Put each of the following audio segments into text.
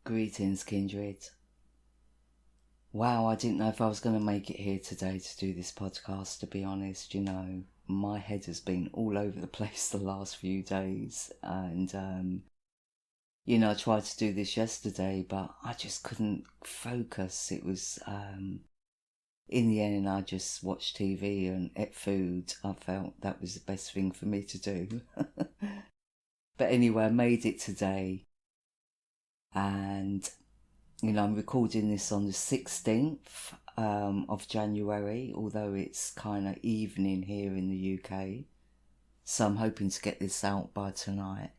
Greetings, kindred. Wow, I didn't know if I was going to make it here today to do this podcast, to be honest. My head has been all over the place the last few days. And, I tried to do this yesterday, but I just couldn't focus. It was, in the end, I just watched TV and ate food. I felt that was the best thing for me to do. But anyway, I made it today. And I'm recording this on the 16th of January, although it's kind of evening here in the UK. So I'm hoping to get this out by tonight.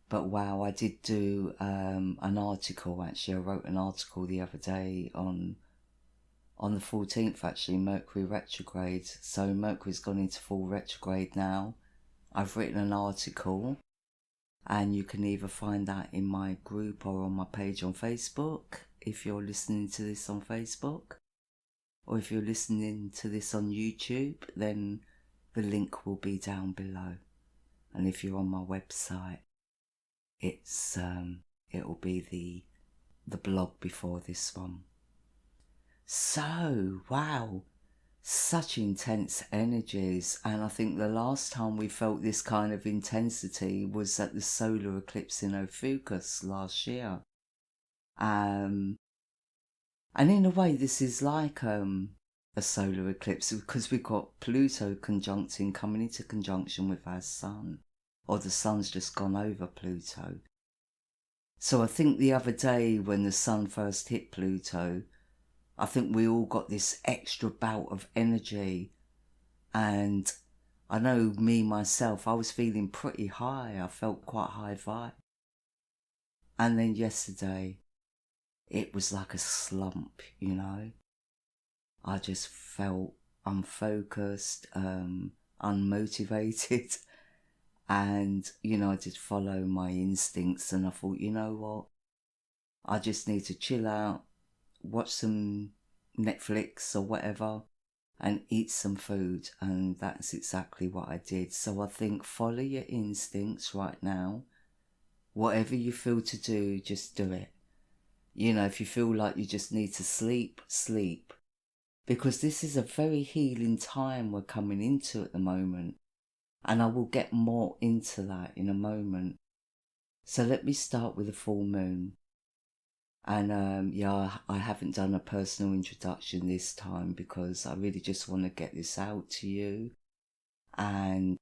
But wow, I did do an article, actually. I wrote an article the other day on the 14th, actually, Mercury Retrograde. So Mercury's gone into full retrograde now. I've written an article. And you can either find that in my group or on my page on Facebook, if you're listening to this on Facebook. Or if you're listening to this on YouTube, then the link will be down below. And if you're on my website, it'll be the blog before this one. So, wow. Such intense energies, and I think the last time we felt this kind of intensity was at the solar eclipse in Ophiuchus last year. And in a way this is like a solar eclipse, because we've got Pluto conjuncting, coming into conjunction with our sun, or the sun's just gone over Pluto. So I think the other day when the sun first hit Pluto, I think we all got this extra bout of energy, and I know me, myself, I was feeling pretty high. I felt quite high vibe. And then yesterday, it was like a slump, I just felt unfocused, unmotivated, and, I did follow my instincts, and I thought, you know what, I just need to chill out, watch some Netflix or whatever, and eat some food. And that's exactly what I did. So I think follow your instincts right now. Whatever you feel to do, just do it. If you feel like you just need to sleep, sleep. Because this is a very healing time we're coming into at the moment. And I will get more into that in a moment. So let me start with the full moon. And I haven't done a personal introduction this time because I really just want to get this out to you. And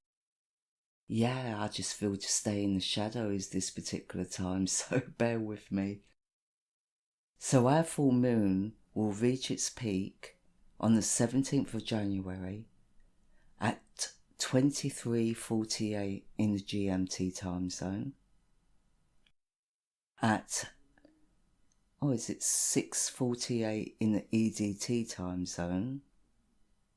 I just feel to stay in the shadows this particular time, so bear with me. So our full moon will reach its peak on the 17th of January at 23:48 in the GMT time zone. At 6:48 in the EDT time zone,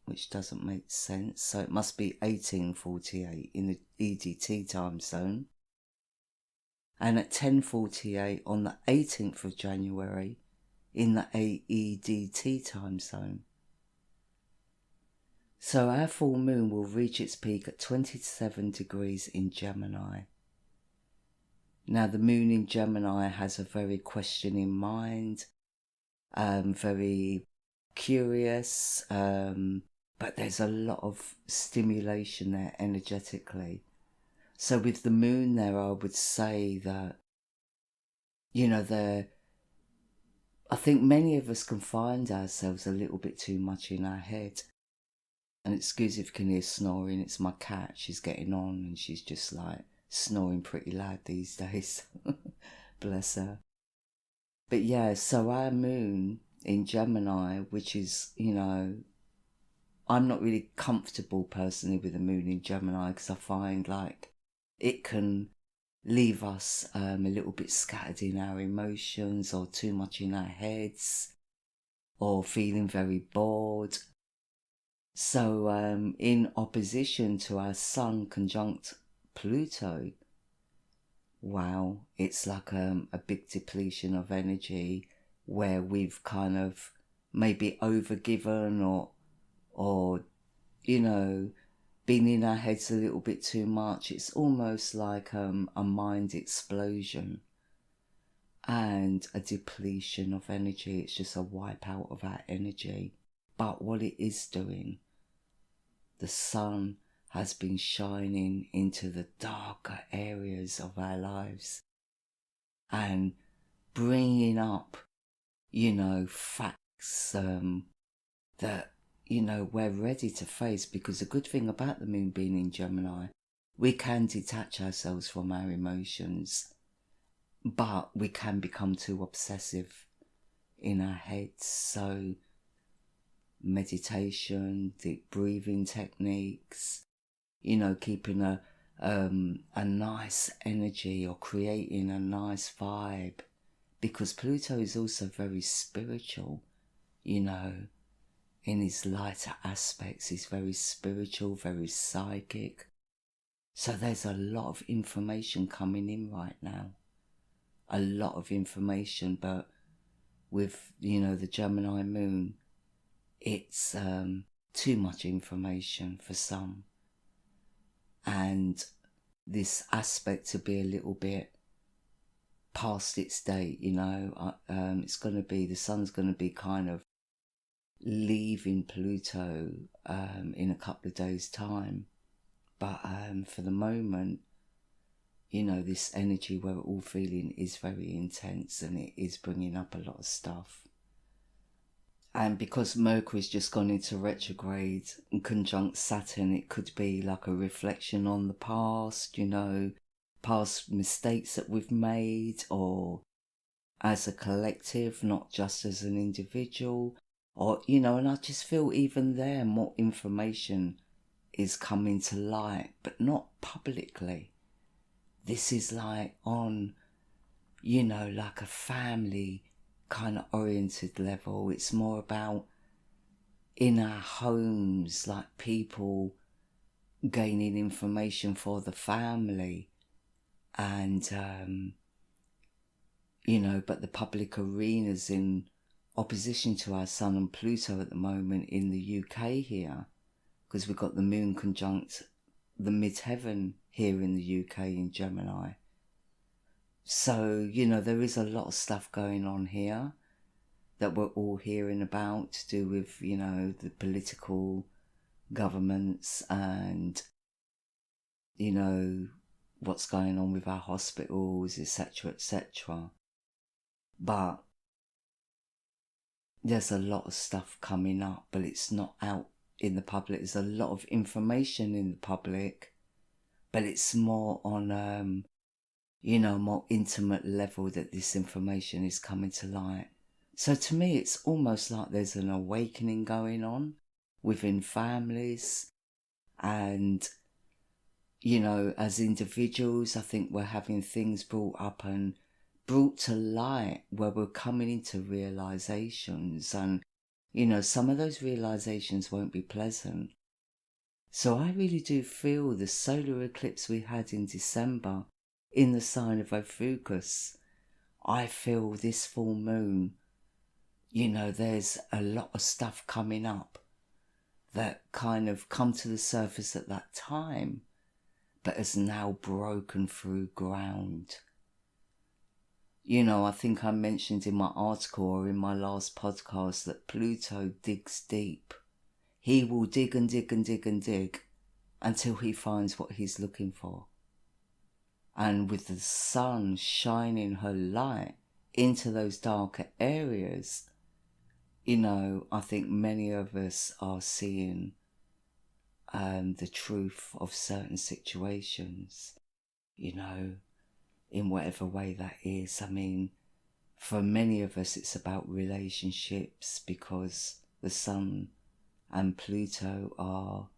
which doesn't make sense. So it must be 18:48 in the EDT time zone. And at 10:48 on the 18th of January in the AEDT time zone. So our full moon will reach its peak at 27 degrees in Gemini. Now, the moon in Gemini has a very questioning mind, very curious, but there's a lot of stimulation there energetically. So with the moon there, I would say that, I think many of us can find ourselves a little bit too much in our head. And excuse if you can hear snoring, it's my cat. She's getting on and she's just like snoring pretty loud these days. Bless her. But so our moon in Gemini, which is, I'm not really comfortable personally with the moon in Gemini because I find like it can leave us a little bit scattered in our emotions, or too much in our heads, or feeling very bored. So in opposition to our sun conjunct Pluto, wow, it's like a big depletion of energy where we've kind of maybe overgiven or been in our heads a little bit too much. It's almost like a mind explosion. and a depletion of energy. It's just a wipe out of our energy. But what it is doing, the sun has been shining into the darker areas of our lives and bringing up, facts that, we're ready to face. Because the good thing about the moon being in Gemini, we can detach ourselves from our emotions, but we can become too obsessive in our heads. So meditation, deep breathing techniques, keeping a nice energy or creating a nice vibe, because Pluto is also very spiritual, in his lighter aspects. He's very spiritual, very psychic. So there's a lot of information coming in right now. A lot of information, but with, the Gemini moon, it's too much information for some. And this aspect to be a little bit past its date, it's going to be, the sun's going to be kind of leaving Pluto in a couple of days' time. But for the moment, this energy we're all feeling is very intense, and it is bringing up a lot of stuff. And because Mercury's just gone into retrograde and conjunct Saturn, it could be like a reflection on the past, past mistakes that we've made, or as a collective, not just as an individual, or, and I just feel even there more information is coming to light, but not publicly. This is like on, like a family kind of oriented level. It's more about in our homes, like people gaining information for the family, and but the public arenas in opposition to our Sun and Pluto at the moment in the UK here, because we've got the moon conjunct the midheaven here in the UK in Gemini. So, there is a lot of stuff going on here that we're all hearing about, to do with, the political governments and, what's going on with our hospitals, etc., etc. But there's a lot of stuff coming up, but it's not out in the public. There's a lot of information in the public, but it's more on more intimate level that this information is coming to light. So to me, it's almost like there's an awakening going on within families, and, as individuals, I think we're having things brought up and brought to light where we're coming into realizations, and, some of those realizations won't be pleasant. So I really do feel the solar eclipse we had in December in the sign of Ophiuchus, I feel this full moon, there's a lot of stuff coming up that kind of come to the surface at that time, but has now broken through ground. I think I mentioned in my article or in my last podcast that Pluto digs deep. He will dig and dig and dig and dig until he finds what he's looking for. And with the sun shining her light into those darker areas, I think many of us are seeing the truth of certain situations, in whatever way that is. I mean, for many of us, it's about relationships, because the sun and Pluto are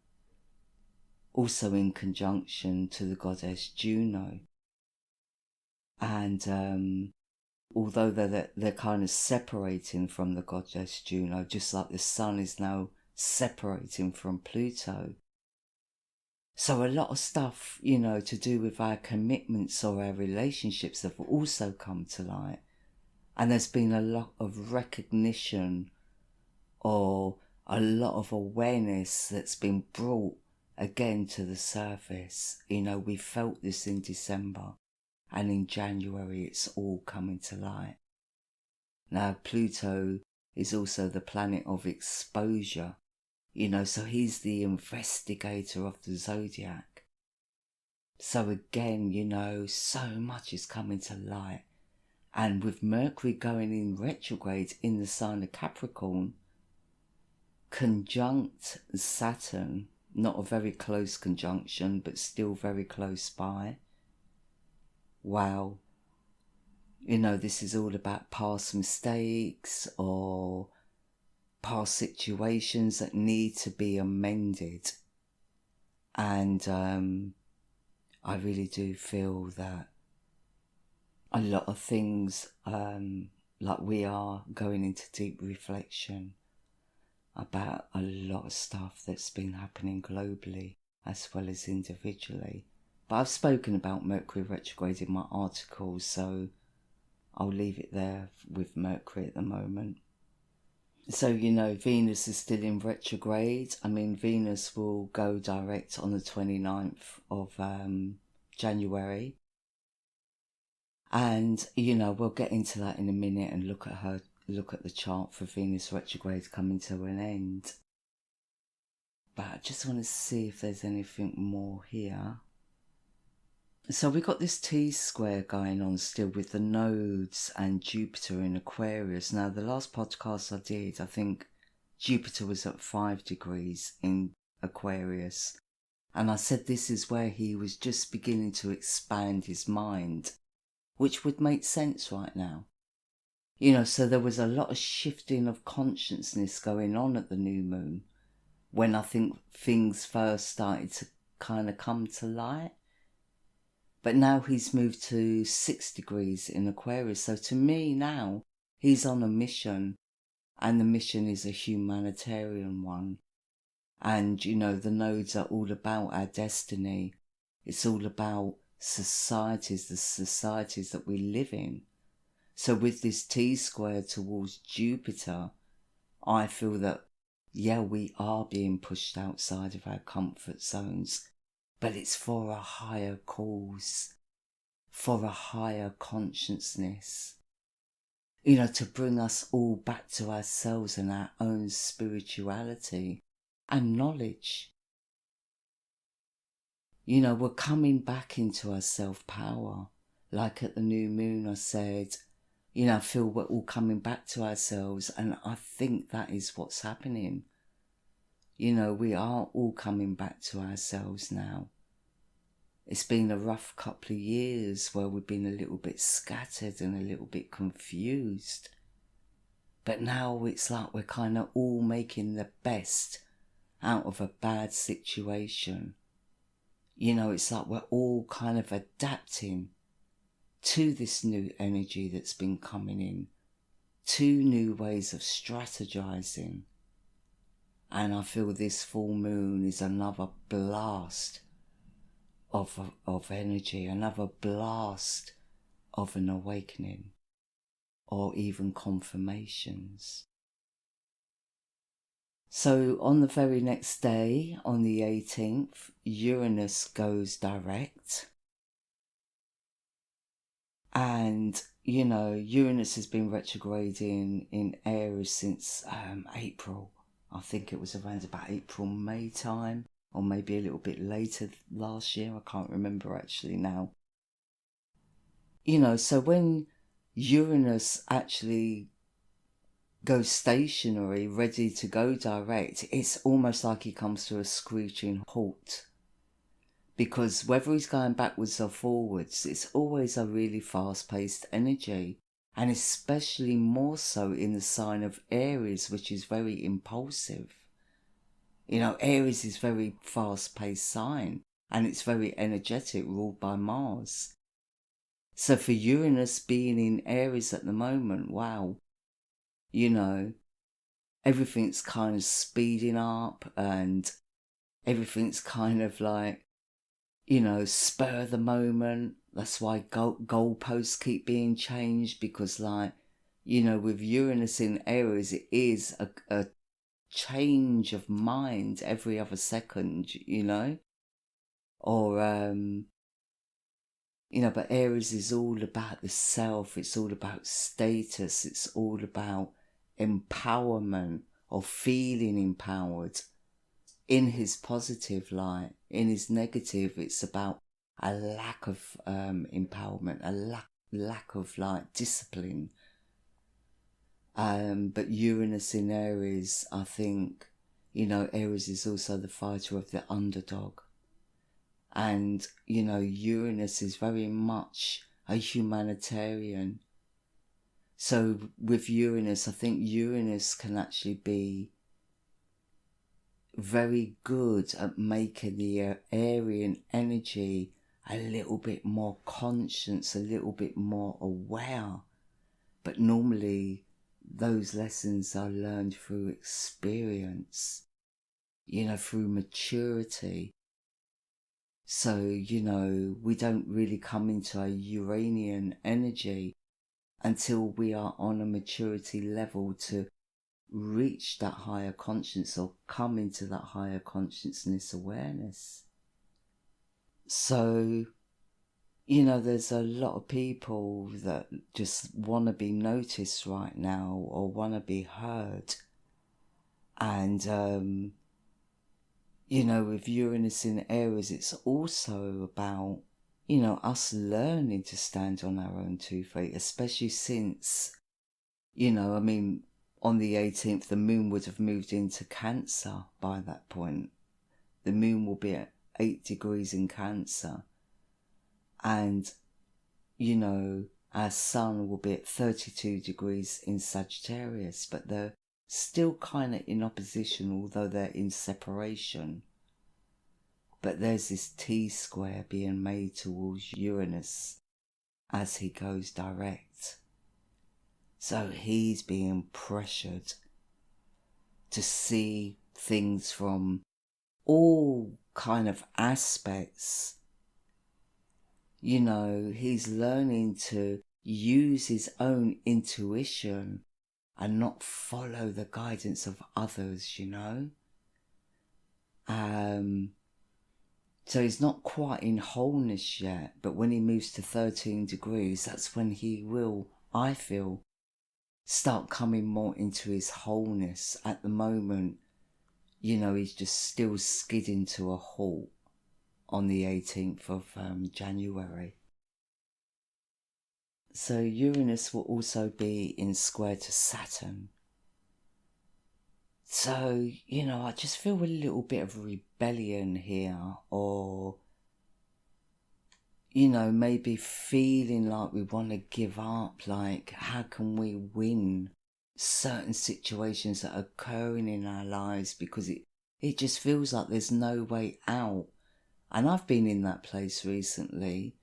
also in conjunction to the goddess Juno. And although they're kind of separating from the goddess Juno, just like the sun is now separating from Pluto. So a lot of stuff, to do with our commitments or our relationships have also come to light. And there's been a lot of recognition or a lot of awareness that's been brought again to the surface. We felt this in December. And in January, it's all coming to light. Now, Pluto is also the planet of exposure, so he's the investigator of the Zodiac. So again, so much is coming to light. And with Mercury going in retrograde in the sign of Capricorn, conjunct Saturn, not a very close conjunction, but still very close by. Wow. This is all about past mistakes or past situations that need to be amended. And I really do feel that a lot of things, like we are going into deep reflection about a lot of stuff that's been happening globally as well as individually. But I've spoken about Mercury retrograde in my articles, so I'll leave it there with Mercury at the moment. So, Venus is still in retrograde. Venus will go direct on the 29th of January. And, we'll get into that in a minute and look at the chart for Venus retrograde coming to an end. But I just want to see if there's anything more here. So we got this T-square going on still with the nodes and Jupiter in Aquarius. Now, the last podcast I did, I think Jupiter was at 5 degrees in Aquarius. And I said this is where he was just beginning to expand his mind, which would make sense right now. So there was a lot of shifting of consciousness going on at the new moon when I think things first started to kind of come to light. But now he's moved to 6 degrees in Aquarius. So to me now, he's on a mission. And the mission is a humanitarian one. And, the nodes are all about our destiny. It's all about societies, the societies that we live in. So with this T-square towards Jupiter, I feel that, we are being pushed outside of our comfort zones. But it's for a higher cause, for a higher consciousness. To bring us all back to ourselves and our own spirituality and knowledge. We're coming back into our self-power. Like at the new moon I said, I feel we're all coming back to ourselves, and I think that is what's happening. We are all coming back to ourselves now. It's been a rough couple of years where we've been a little bit scattered and a little bit confused. But now it's like we're kind of all making the best out of a bad situation. It's like we're all kind of adapting to this new energy that's been coming in, to new ways of strategizing. And I feel this full moon is another blast of energy, another blast of an awakening, or even confirmations. So on the very next day, on the 18th, Uranus goes direct. And, Uranus has been retrograding in Aries since April. I think it was around about April, May time, or maybe a little bit later last year. I can't remember actually now. So when Uranus actually goes stationary, ready to go direct, it's almost like he comes to a screeching halt. Because whether he's going backwards or forwards, it's always a really fast-paced energy. And especially more so in the sign of Aries, which is very impulsive. Aries is very fast-paced sign, and it's very energetic, ruled by Mars. So for Uranus being in Aries at the moment, wow, everything's kind of speeding up, and everything's kind of like, spur of the moment. That's why goalposts keep being changed, because with Uranus in Aries, it is a change of mind every other second, or But Aries is all about the self, it's all about status, it's all about empowerment or feeling empowered in his positive light. In his negative, it's about a lack of empowerment, a lack of discipline. But Uranus in Aries, I think, Aries is also the fighter of the underdog. And, Uranus is very much a humanitarian. So with Uranus, I think Uranus can actually be very good at making the Arian energy a little bit more conscious, a little bit more aware. But normally those lessons are learned through experience, through maturity. So, we don't really come into a Uranian energy until we are on a maturity level to reach that higher conscience or come into that higher consciousness awareness. So, there's a lot of people that just want to be noticed right now or want to be heard. And, with Uranus in Aries, it's also about, us learning to stand on our own 2 feet, especially since, on the 18th, the moon would have moved into Cancer by that point. The moon will be at 8 degrees in Cancer. And, our sun will be at 32 degrees in Sagittarius, but they're still kind of in opposition, although they're in separation. But there's this T-square being made towards Uranus as he goes direct. So he's being pressured to see things from all kind of aspects. He's learning to use his own intuition and not follow the guidance of others, So he's not quite in wholeness yet, but when he moves to 13 degrees, that's when he will, I feel, start coming more into his wholeness. At the moment, he's just still skidding to a halt on the 18th of January. So Uranus will also be in square to Saturn. So, I just feel a little bit of rebellion here, or, maybe feeling like we want to give up, like how can we win certain situations that are occurring in our lives, because it just feels like there's no way out. And I've been in that place recently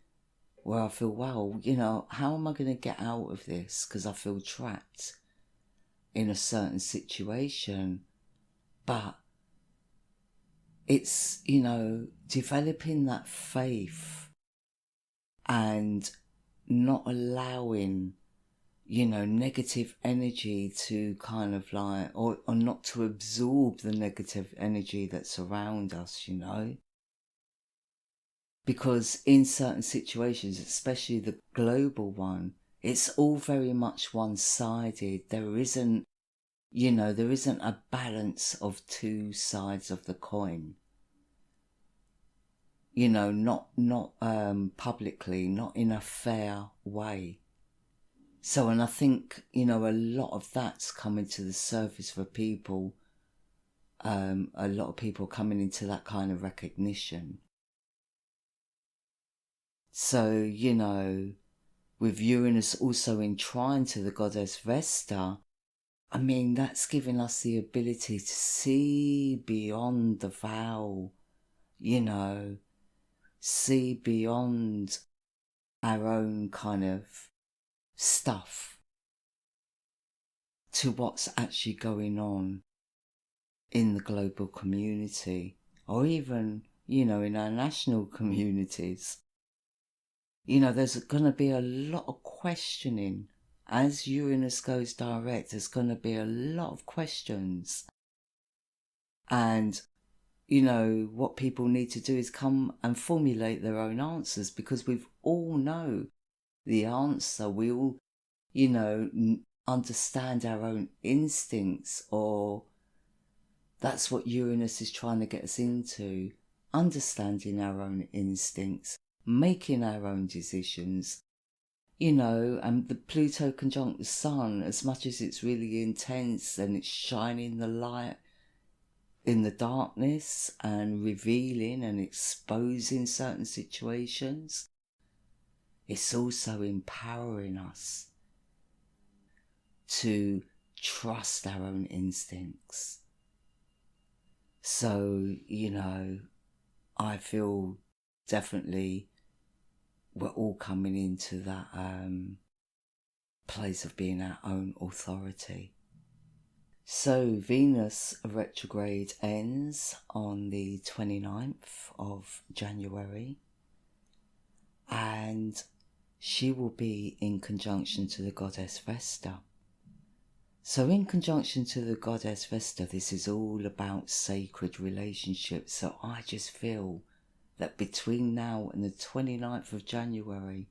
where I feel, wow, how am I going to get out of this? Because I feel trapped in a certain situation. But it's, developing that faith and not allowing, negative energy to kind of or not to absorb the negative energy that's around us, Because in certain situations, especially the global one, it's all very much one-sided. There isn't a balance of 2 sides of the coin. Not publicly, not in a fair way. So, and I think, a lot of that's coming to the surface for people. A lot of people coming into that kind of recognition. So, with Uranus also in trine to the goddess Vesta, that's giving us the ability to see beyond the veil, see beyond our own kind of stuff to what's actually going on in the global community, or even, in our national communities. There's going to be a lot of questioning. As Uranus goes direct, there's going to be a lot of questions. And, what people need to do is come and formulate their own answers, because we all know the answer. We all, understand our own instincts, or that's what Uranus is trying to get us into. Understanding our own instincts, making our own decisions, and the Pluto conjunct the Sun, as much as it's really intense and it's shining the light in the darkness and revealing and exposing certain situations, it's also empowering us to trust our own instincts. So, I feel definitely we're all coming into that place of being our own authority. So Venus retrograde ends on the 29th of January, and she will be in conjunction to the goddess Vesta. So in conjunction to the goddess Vesta, this is all about sacred relationships. So I just feel that between now and the 29th of January,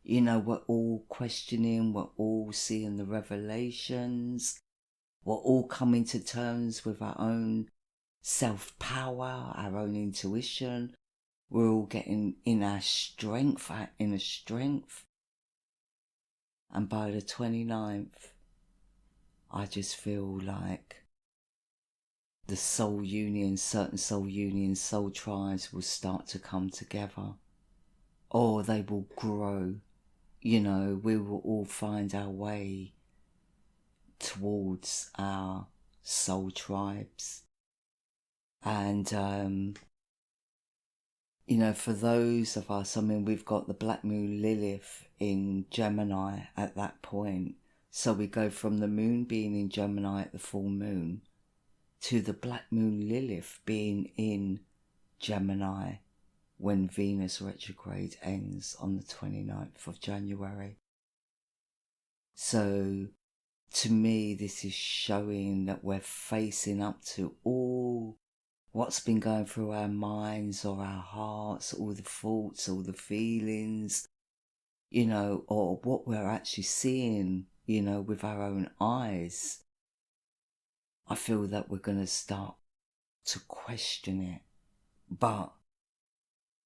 we're all questioning, we're all seeing the revelations, we're all coming to terms with our own self-power, our own intuition. We're all getting in our strength, our inner strength. And by the 29th, I just feel like the soul union, certain soul unions, soul tribes will start to come together. Or they will grow. We will all find our way towards our soul tribes. And, for those of us, we've got the Black Moon Lilith in Gemini at that point. So we go from the moon being in Gemini at the full moon to the Black Moon Lilith being in Gemini when Venus retrograde ends on the 29th of January. So to me, this is showing that we're facing up to all what's been going through our minds or our hearts, all the thoughts, all the feelings, or what we're actually seeing, with our own eyes. I feel that we're going to start to question it. But,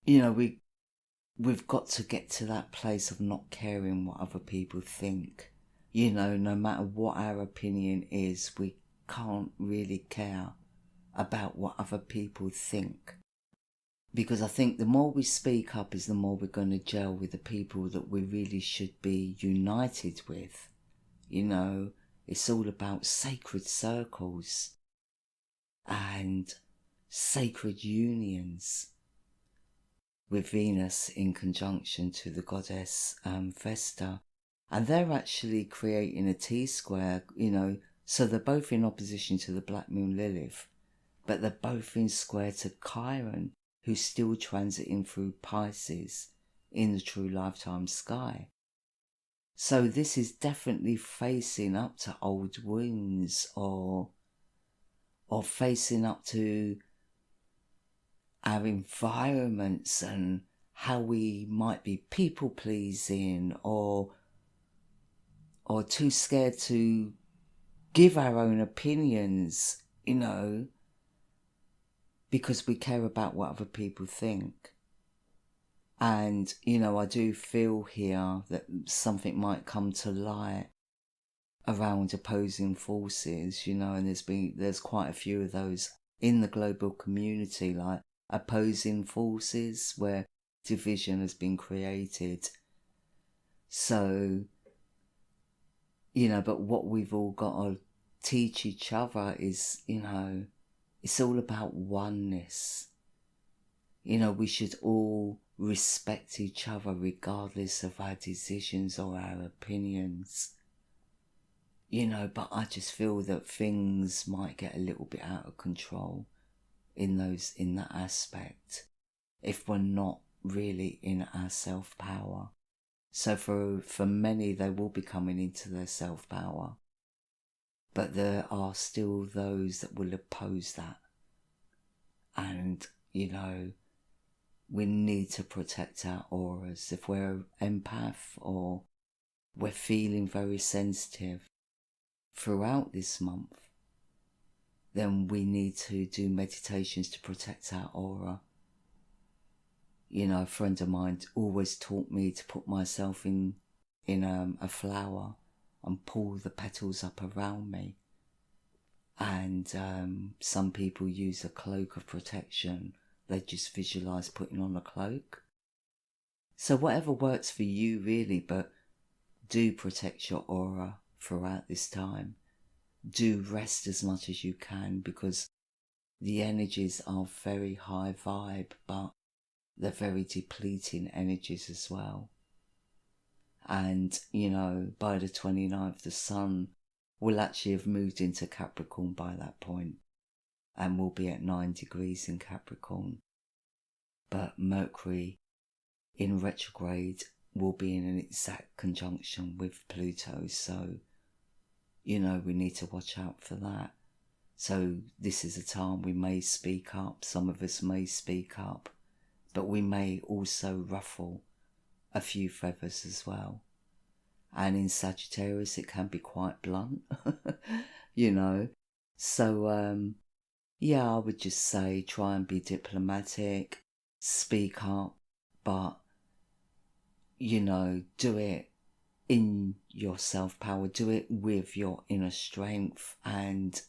we've got to get to that place of not caring what other people think. No matter what our opinion is, we can't really care about what other people think. Because I think the more we speak up is the more we're going to gel with the people that we really should be united with. It's all about sacred circles and sacred unions with Venus in conjunction to the goddess Vesta. And they're actually creating a T-square, so they're both in opposition to the Black Moon Lilith, but they're both in square to Chiron, who's still transiting through Pisces in the true lifetime sky. So this is definitely facing up to old wounds or facing up to our environments and how we might be people pleasing or too scared to give our own opinions, because we care about what other people think. And, I do feel here that something might come to light around opposing forces, and there's quite a few of those in the global community, like opposing forces where division has been created. So, but what we've all got to teach each other is, it's all about oneness. We should all respect each other regardless of our decisions or our opinions. But I just feel that things might get a little bit out of control in that aspect if we're not really in our self-power. So for many, they will be coming into their self-power. But there are still those that will oppose that. And, we need to protect our auras. If we're an empath or we're feeling very sensitive throughout this month, then we need to do meditations to protect our aura. A friend of mine always taught me to put myself in a flower and pull the petals up around me. And some people use a cloak of protection. They just visualise putting on a cloak. So whatever works for you really, but do protect your aura throughout this time. Do rest as much as you can, because the energies are very high vibe, but they're very depleting energies as well. And, by the 29th, the sun will actually have moved into Capricorn by that point, and will be at 9 degrees in Capricorn. But Mercury in retrograde will be in an exact conjunction with Pluto, so, we need to watch out for that. So this is a time we may speak up, some of us may speak up, but we may also ruffle a few feathers as well. And in Sagittarius it can be quite blunt, So, I would just say try and be diplomatic, speak up, but, do it in your self-power, do it with your inner strength, and,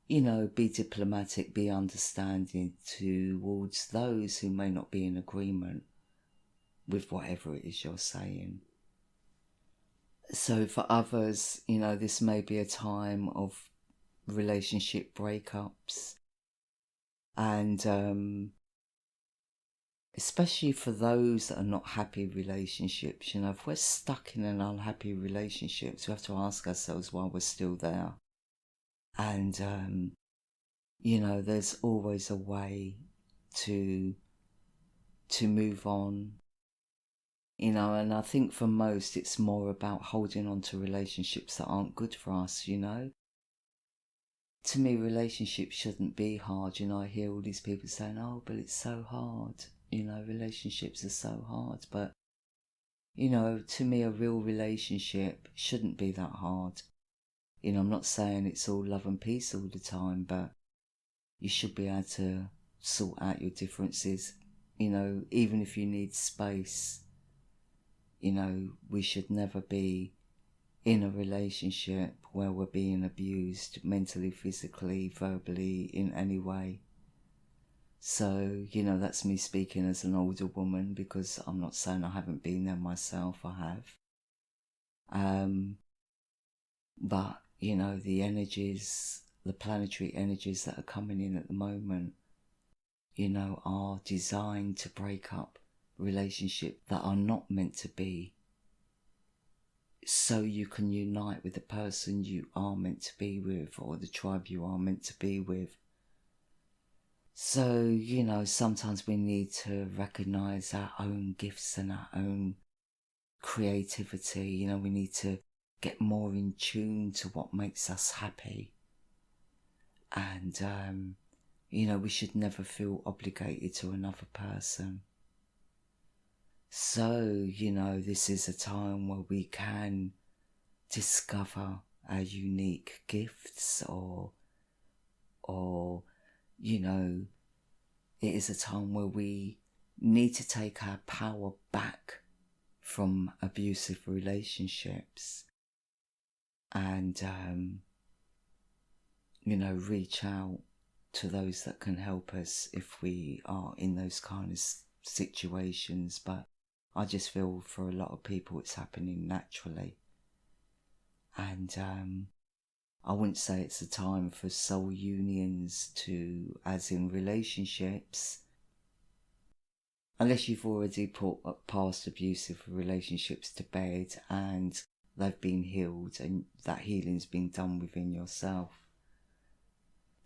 be diplomatic, be understanding towards those who may not be in agreement with whatever it is you're saying. So for others, this may be a time of relationship breakups, and especially for those that are not happy relationships, if we're stuck in an unhappy relationship, we have to ask ourselves why we're still there. And, there's always a way to move on, and I think for most it's more about holding on to relationships that aren't good for us, To me, relationships shouldn't be hard, I hear all these people saying, oh, but it's so hard, relationships are so hard, but, to me a real relationship shouldn't be that hard. I'm not saying it's all love and peace all the time, but you should be able to sort out your differences, even if you need space. We should never be in a relationship where we're being abused mentally, physically, verbally, in any way. So, that's me speaking as an older woman, because I'm not saying I haven't been there myself, I have. But, the energies, the planetary energies that are coming in at the moment, are designed to break up relationships that are not meant to be, so you can unite with the person you are meant to be with, or the tribe you are meant to be with. So, sometimes we need to recognise our own gifts and our own creativity. We need to get more in tune to what makes us happy. And, we should never feel obligated to another person. So, this is a time where we can discover our unique gifts, or it is a time where we need to take our power back from abusive relationships, and, reach out to those that can help us if we are in those kind of situations. But I just feel for a lot of people it's happening naturally. And I wouldn't say it's a time for soul unions as in relationships, unless you've already put past abusive relationships to bed and they've been healed and that healing's been done within yourself.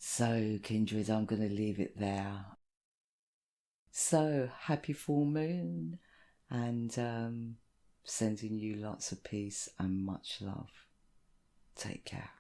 So, Kindred, I'm going to leave it there. So, happy full moon, and sending you lots of peace and much love. Take care.